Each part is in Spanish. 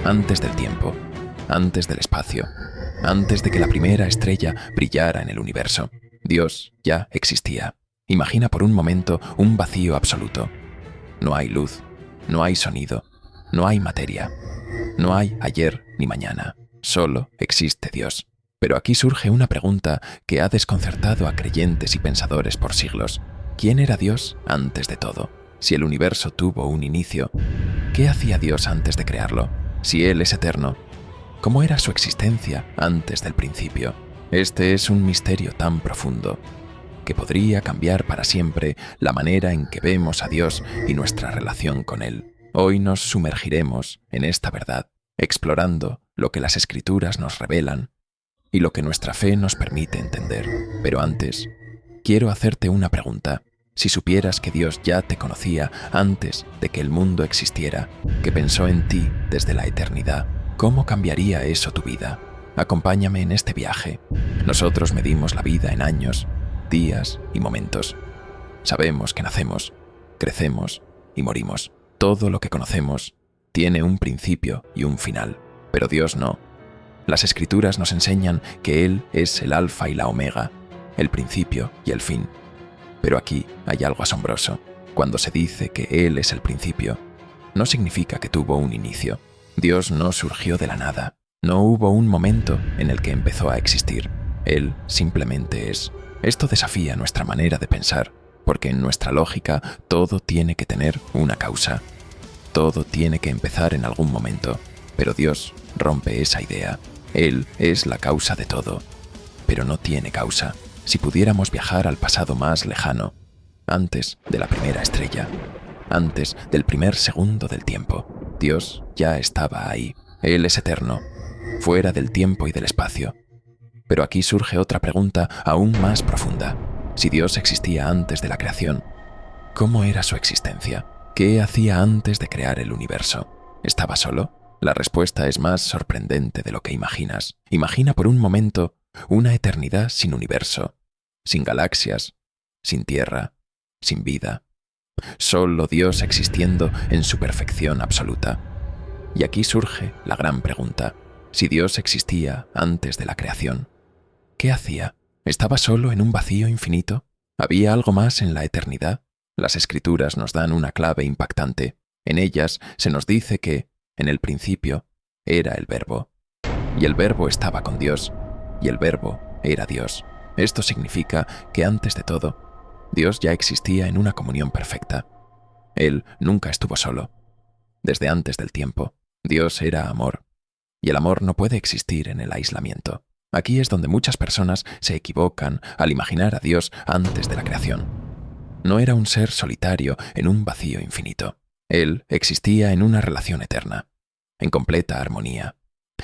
antes del tiempo, antes del espacio, antes de que la primera estrella brillara en el universo. Dios ya existía. Imagina por un momento un vacío absoluto. No hay luz, no hay sonido, no hay materia, no hay ayer ni mañana. Solo existe Dios. Pero aquí surge una pregunta que ha desconcertado a creyentes y pensadores por siglos. ¿Quién era Dios antes de todo? Si el universo tuvo un inicio, ¿qué hacía Dios antes de crearlo? Si Él es eterno, ¿cómo era su existencia antes del principio? Este es un misterio tan profundo que podría cambiar para siempre la manera en que vemos a Dios y nuestra relación con Él. Hoy nos sumergiremos en esta verdad, explorando lo que las Escrituras nos revelan y lo que nuestra fe nos permite entender. Pero antes, quiero hacerte una pregunta. Si supieras que Dios ya te conocía antes de que el mundo existiera, que pensó en ti desde la eternidad, ¿cómo cambiaría eso tu vida? Acompáñame en este viaje. Nosotros medimos la vida en años, días y momentos. Sabemos que nacemos, crecemos y morimos. Todo lo que conocemos tiene un principio y un final, pero Dios no. Las Escrituras nos enseñan que Él es el alfa y la omega, el principio y el fin. Pero aquí hay algo asombroso. Cuando se dice que Él es el principio, no significa que tuvo un inicio. Dios no surgió de la nada. No hubo un momento en el que empezó a existir. Él simplemente es. Esto desafía nuestra manera de pensar, porque en nuestra lógica todo tiene que tener una causa. Todo tiene que empezar en algún momento. Pero Dios rompe esa idea. Él es la causa de todo, pero no tiene causa. Si pudiéramos viajar al pasado más lejano, antes de la primera estrella, antes del primer segundo del tiempo, Dios ya estaba ahí. Él es eterno, fuera del tiempo y del espacio. Pero aquí surge otra pregunta aún más profunda. Si Dios existía antes de la creación, ¿cómo era su existencia? ¿Qué hacía antes de crear el universo? ¿Estaba solo? La respuesta es más sorprendente de lo que imaginas. Imagina por un momento una eternidad sin universo, sin galaxias, sin tierra, sin vida. Solo Dios existiendo en su perfección absoluta. Y aquí surge la gran pregunta. Si Dios existía antes de la creación, ¿qué hacía? ¿Estaba solo en un vacío infinito? ¿Había algo más en la eternidad? Las Escrituras nos dan una clave impactante. En ellas se nos dice que, en el principio, era el Verbo. Y el Verbo estaba con Dios, y el Verbo era Dios. Esto significa que antes de todo, Dios ya existía en una comunión perfecta. Él nunca estuvo solo. Desde antes del tiempo, Dios era amor. Y el amor no puede existir en el aislamiento. Aquí es donde muchas personas se equivocan al imaginar a Dios antes de la creación. No era un ser solitario en un vacío infinito. Él existía en una relación eterna, en completa armonía,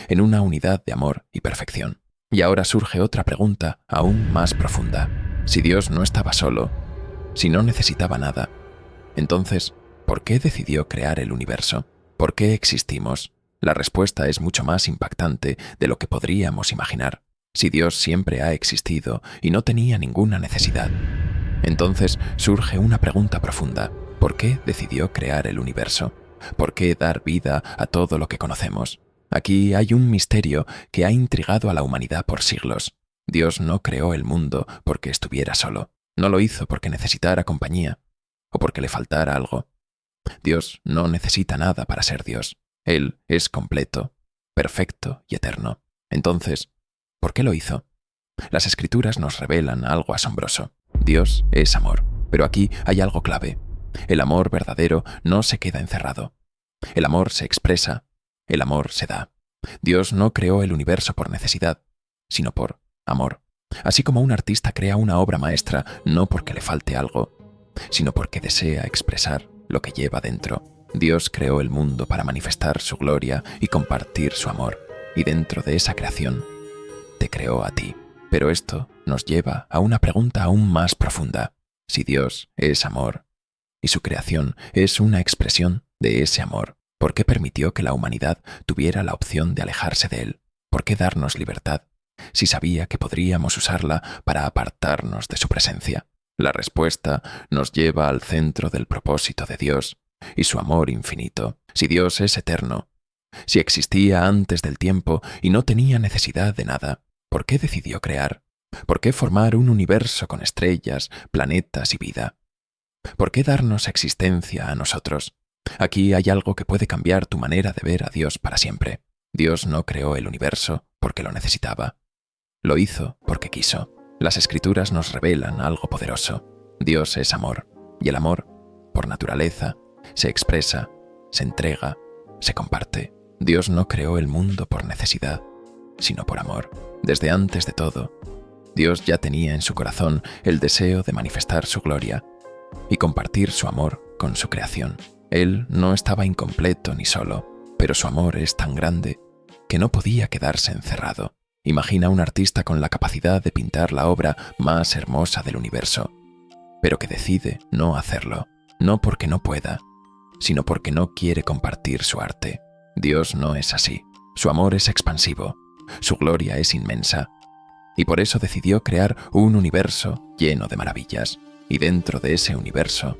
en una unidad de amor y perfección. Y ahora surge otra pregunta aún más profunda. Si Dios no estaba solo, si no necesitaba nada, entonces, ¿por qué decidió crear el universo? ¿Por qué existimos? La respuesta es mucho más impactante de lo que podríamos imaginar. Si Dios siempre ha existido y no tenía ninguna necesidad, entonces surge una pregunta profunda. ¿Por qué decidió crear el universo? ¿Por qué dar vida a todo lo que conocemos? Aquí hay un misterio que ha intrigado a la humanidad por siglos. Dios no creó el mundo porque estuviera solo. No lo hizo porque necesitara compañía o porque le faltara algo. Dios no necesita nada para ser Dios. Él es completo, perfecto y eterno. Entonces, ¿por qué lo hizo? Las Escrituras nos revelan algo asombroso. Dios es amor, pero aquí hay algo clave. El amor verdadero no se queda encerrado. El amor se expresa, el amor se da. Dios no creó el universo por necesidad, sino por amor. Así como un artista crea una obra maestra no porque le falte algo, sino porque desea expresar lo que lleva dentro. Dios creó el mundo para manifestar su gloria y compartir su amor, y dentro de esa creación te creó a ti. Pero esto nos lleva a una pregunta aún más profunda. Si Dios es amor, y su creación es una expresión de ese amor, ¿por qué permitió que la humanidad tuviera la opción de alejarse de Él? ¿Por qué darnos libertad, si sabía que podríamos usarla para apartarnos de su presencia? La respuesta nos lleva al centro del propósito de Dios y su amor infinito. Si Dios es eterno, Si existía antes del tiempo y no tenía necesidad de nada, ¿por qué decidió crear? ¿Por qué formar un universo con estrellas, planetas y vida? ¿Por qué darnos existencia a nosotros? Aquí hay algo que puede cambiar tu manera de ver a Dios para siempre. Dios no creó el universo porque lo necesitaba. Lo hizo porque quiso. Las Escrituras nos revelan algo poderoso. Dios es amor, y el amor, por naturaleza, se expresa, se entrega, se comparte. Dios no creó el mundo por necesidad, sino por amor. Desde antes de todo, Dios ya tenía en su corazón el deseo de manifestar su gloria y compartir su amor con su creación. Él no estaba incompleto ni solo, pero su amor es tan grande que no podía quedarse encerrado. Imagina un artista con la capacidad de pintar la obra más hermosa del universo, pero que decide no hacerlo, no porque no pueda, sino porque no quiere compartir su arte. Dios no es así. Su amor es expansivo, su gloria es inmensa, y por eso decidió crear un universo lleno de maravillas. Y dentro de ese universo,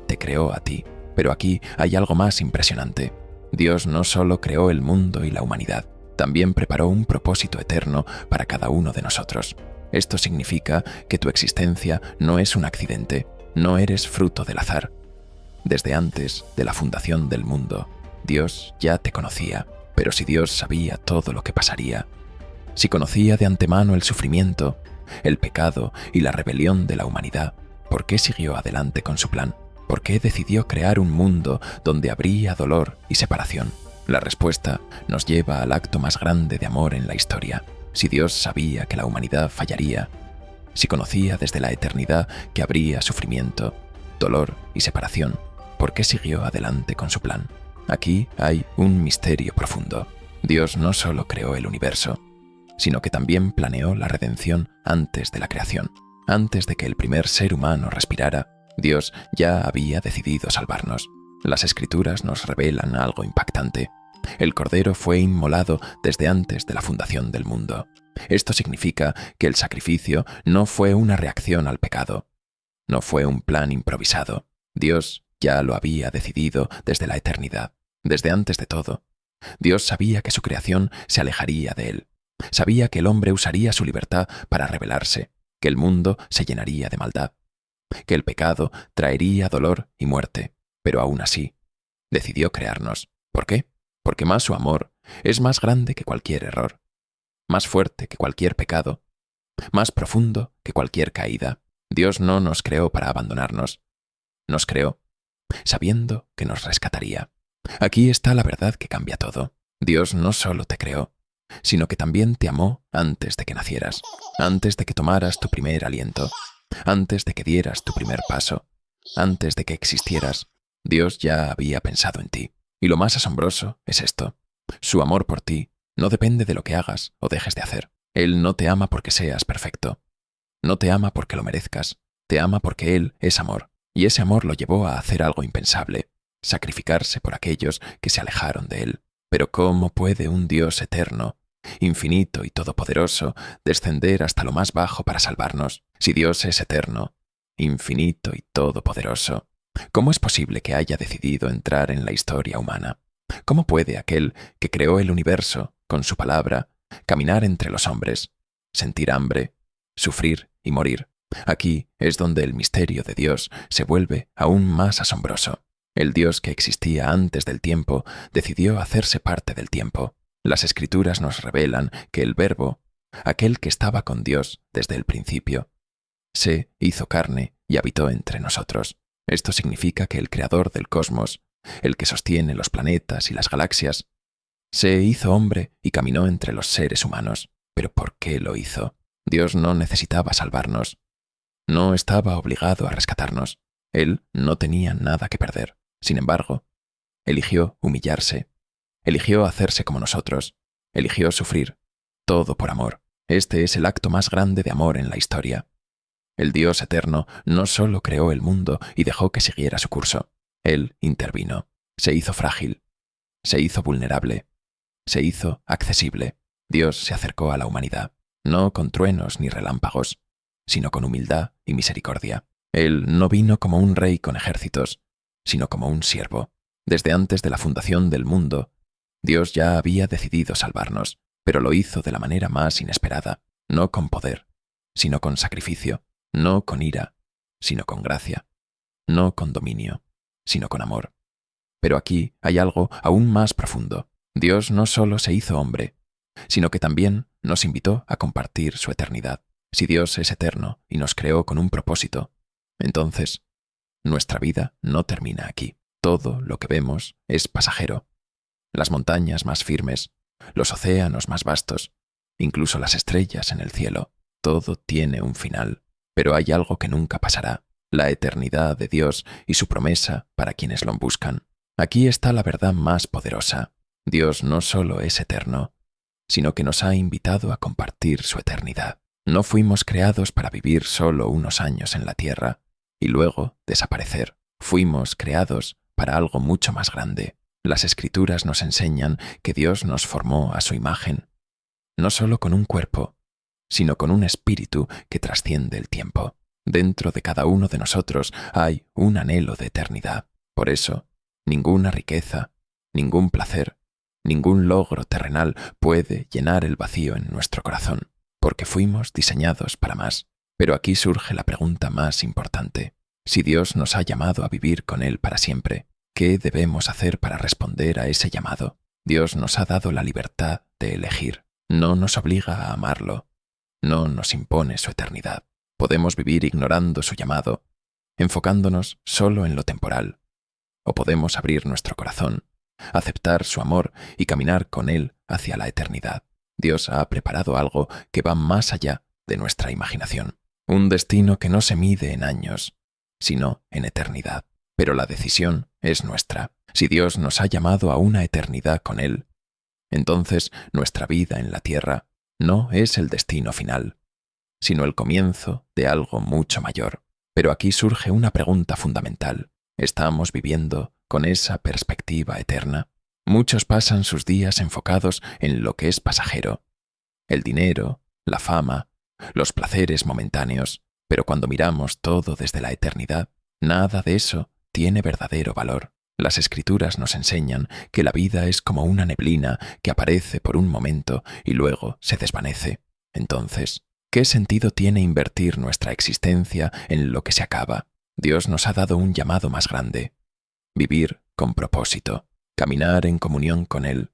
te creó a ti. Pero aquí hay algo más impresionante. Dios no solo creó el mundo y la humanidad, también preparó un propósito eterno para cada uno de nosotros. Esto significa que tu existencia no es un accidente, no eres fruto del azar. Desde antes de la fundación del mundo, Dios ya te conocía. Pero si Dios sabía todo lo que pasaría, si conocía de antemano el sufrimiento, el pecado y la rebelión de la humanidad, ¿por qué siguió adelante con su plan? ¿Por qué decidió crear un mundo donde habría dolor y separación? La respuesta nos lleva al acto más grande de amor en la historia. Si Dios sabía que la humanidad fallaría, si conocía desde la eternidad que habría sufrimiento, dolor y separación, ¿por qué siguió adelante con su plan? Aquí hay un misterio profundo. Dios no solo creó el universo, sino que también planeó la redención antes de la creación. Antes de que el primer ser humano respirara, Dios ya había decidido salvarnos. Las Escrituras nos revelan algo impactante. El Cordero fue inmolado desde antes de la fundación del mundo. Esto significa que el sacrificio no fue una reacción al pecado, no fue un plan improvisado. Dios ya lo había decidido desde la eternidad, desde antes de todo. Dios sabía que su creación se alejaría de él. Sabía que el hombre usaría su libertad para rebelarse, que el mundo se llenaría de maldad, que el pecado traería dolor y muerte, pero aún así, decidió crearnos. ¿Por qué? Porque más su amor es más grande que cualquier error, más fuerte que cualquier pecado, más profundo que cualquier caída. Dios no nos creó para abandonarnos, nos creó sabiendo que nos rescataría. Aquí está la verdad que cambia todo. Dios no solo te creó, sino que también te amó antes de que nacieras, antes de que tomaras tu primer aliento, antes de que dieras tu primer paso, antes de que existieras. Dios ya había pensado en ti. Y lo más asombroso es esto: su amor por ti no depende de lo que hagas o dejes de hacer. Él no te ama porque seas perfecto, no te ama porque lo merezcas, te ama porque Él es amor, y ese amor lo llevó a hacer algo impensable: sacrificarse por aquellos que se alejaron de Él. Pero ¿cómo puede un Dios eterno, infinito y todopoderoso, descender hasta lo más bajo para salvarnos? Si Dios es eterno, infinito y todopoderoso, ¿cómo es posible que haya decidido entrar en la historia humana? ¿Cómo puede aquel que creó el universo, con su palabra, caminar entre los hombres, sentir hambre, sufrir y morir? Aquí es donde el misterio de Dios se vuelve aún más asombroso. El Dios que existía antes del tiempo decidió hacerse parte del tiempo. Las Escrituras nos revelan que el Verbo, aquel que estaba con Dios desde el principio, se hizo carne y habitó entre nosotros. Esto significa que el creador del cosmos, el que sostiene los planetas y las galaxias, se hizo hombre y caminó entre los seres humanos. ¿Pero por qué lo hizo? Dios no necesitaba salvarnos. No estaba obligado a rescatarnos. Él no tenía nada que perder. Sin embargo, eligió humillarse, eligió hacerse como nosotros, eligió sufrir, todo por amor. Este es el acto más grande de amor en la historia. El Dios eterno no solo creó el mundo y dejó que siguiera su curso. Él intervino, se hizo frágil, se hizo vulnerable, se hizo accesible. Dios se acercó a la humanidad, no con truenos ni relámpagos, sino con humildad y misericordia. Él no vino como un rey con ejércitos, sino como un siervo. Desde antes de la fundación del mundo, Dios ya había decidido salvarnos, pero lo hizo de la manera más inesperada, no con poder, sino con sacrificio, no con ira, sino con gracia, no con dominio, sino con amor. Pero aquí hay algo aún más profundo. Dios no solo se hizo hombre, sino que también nos invitó a compartir su eternidad. Si Dios es eterno y nos creó con un propósito, entonces nuestra vida no termina aquí. Todo lo que vemos es pasajero. Las montañas más firmes, los océanos más vastos, incluso las estrellas en el cielo, todo tiene un final. Pero hay algo que nunca pasará, la eternidad de Dios y su promesa para quienes lo buscan. Aquí está la verdad más poderosa. Dios no solo es eterno, sino que nos ha invitado a compartir su eternidad. No fuimos creados para vivir solo unos años en la tierra y luego desaparecer. Fuimos creados para algo mucho más grande. Las Escrituras nos enseñan que Dios nos formó a su imagen, no solo con un cuerpo, sino con un espíritu que trasciende el tiempo. Dentro de cada uno de nosotros hay un anhelo de eternidad. Por eso, ninguna riqueza, ningún placer, ningún logro terrenal puede llenar el vacío en nuestro corazón, porque fuimos diseñados para más. Pero aquí surge la pregunta más importante. Si Dios nos ha llamado a vivir con Él para siempre, ¿qué debemos hacer para responder a ese llamado? Dios nos ha dado la libertad de elegir. No nos obliga a amarlo. No nos impone su eternidad. Podemos vivir ignorando su llamado, enfocándonos solo en lo temporal. O podemos abrir nuestro corazón, aceptar su amor y caminar con Él hacia la eternidad. Dios ha preparado algo que va más allá de nuestra imaginación. Un destino que no se mide en años, sino en eternidad. Pero la decisión es nuestra. Si Dios nos ha llamado a una eternidad con Él, entonces nuestra vida en la tierra no es el destino final, sino el comienzo de algo mucho mayor. Pero aquí surge una pregunta fundamental. ¿Estamos viviendo con esa perspectiva eterna? Muchos pasan sus días enfocados en lo que es pasajero, el dinero, la fama, los placeres momentáneos, pero cuando miramos todo desde la eternidad, nada de eso tiene verdadero valor. Las Escrituras nos enseñan que la vida es como una neblina que aparece por un momento y luego se desvanece. Entonces, ¿qué sentido tiene invertir nuestra existencia en lo que se acaba? Dios nos ha dado un llamado más grande: vivir con propósito, caminar en comunión con Él,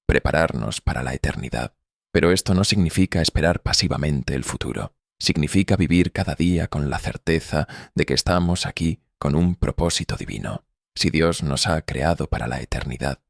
prepararnos para la eternidad. Pero esto no significa esperar pasivamente el futuro. Significa vivir cada día con la certeza de que estamos aquí con un propósito divino. Si Dios nos ha creado para la eternidad,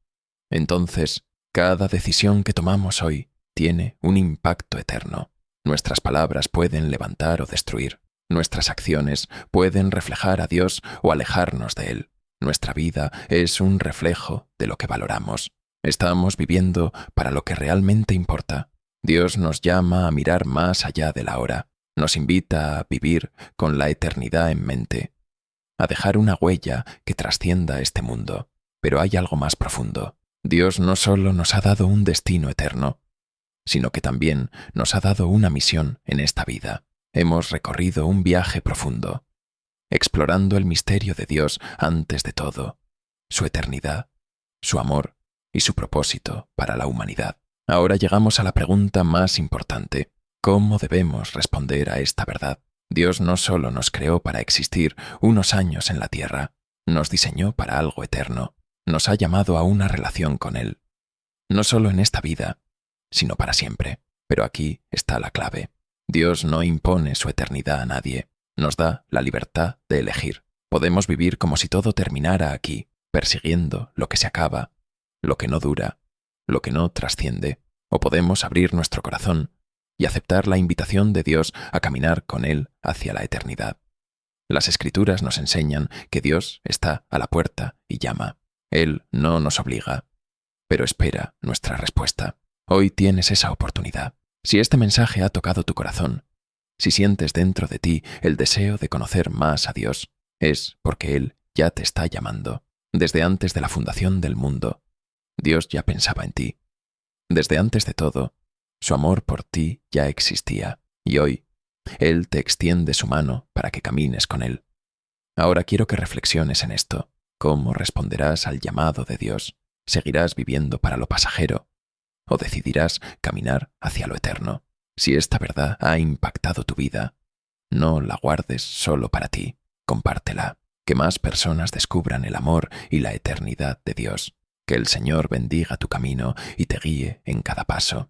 entonces cada decisión que tomamos hoy tiene un impacto eterno. Nuestras palabras pueden levantar o destruir. Nuestras acciones pueden reflejar a Dios o alejarnos de Él. Nuestra vida es un reflejo de lo que valoramos. Estamos viviendo para lo que realmente importa. Dios nos llama a mirar más allá de la hora. Nos invita a vivir con la eternidad en mente, a dejar una huella que trascienda este mundo. Pero hay algo más profundo. Dios no solo nos ha dado un destino eterno, sino que también nos ha dado una misión en esta vida. Hemos recorrido un viaje profundo, explorando el misterio de Dios antes de todo, su eternidad, su amor y su propósito para la humanidad. Ahora llegamos a la pregunta más importante: ¿cómo debemos responder a esta verdad? Dios no solo nos creó para existir unos años en la tierra, nos diseñó para algo eterno, nos ha llamado a una relación con Él, no solo en esta vida, sino para siempre. Pero aquí está la clave. Dios no impone su eternidad a nadie, nos da la libertad de elegir. Podemos vivir como si todo terminara aquí, persiguiendo lo que se acaba, lo que no dura, lo que no trasciende, o podemos abrir nuestro corazón y aceptar la invitación de Dios a caminar con Él hacia la eternidad. Las Escrituras nos enseñan que Dios está a la puerta y llama. Él no nos obliga, pero espera nuestra respuesta. Hoy tienes esa oportunidad. Si este mensaje ha tocado tu corazón, si sientes dentro de ti el deseo de conocer más a Dios, es porque Él ya te está llamando. Desde antes de la fundación del mundo, Dios ya pensaba en ti. Desde antes de todo, su amor por ti ya existía, y hoy Él te extiende su mano para que camines con Él. Ahora quiero que reflexiones en esto. ¿Cómo responderás al llamado de Dios? ¿Seguirás viviendo para lo pasajero o decidirás caminar hacia lo eterno? Si esta verdad ha impactado tu vida, no la guardes solo para ti, compártela. Que más personas descubran el amor y la eternidad de Dios. Que el Señor bendiga tu camino y te guíe en cada paso.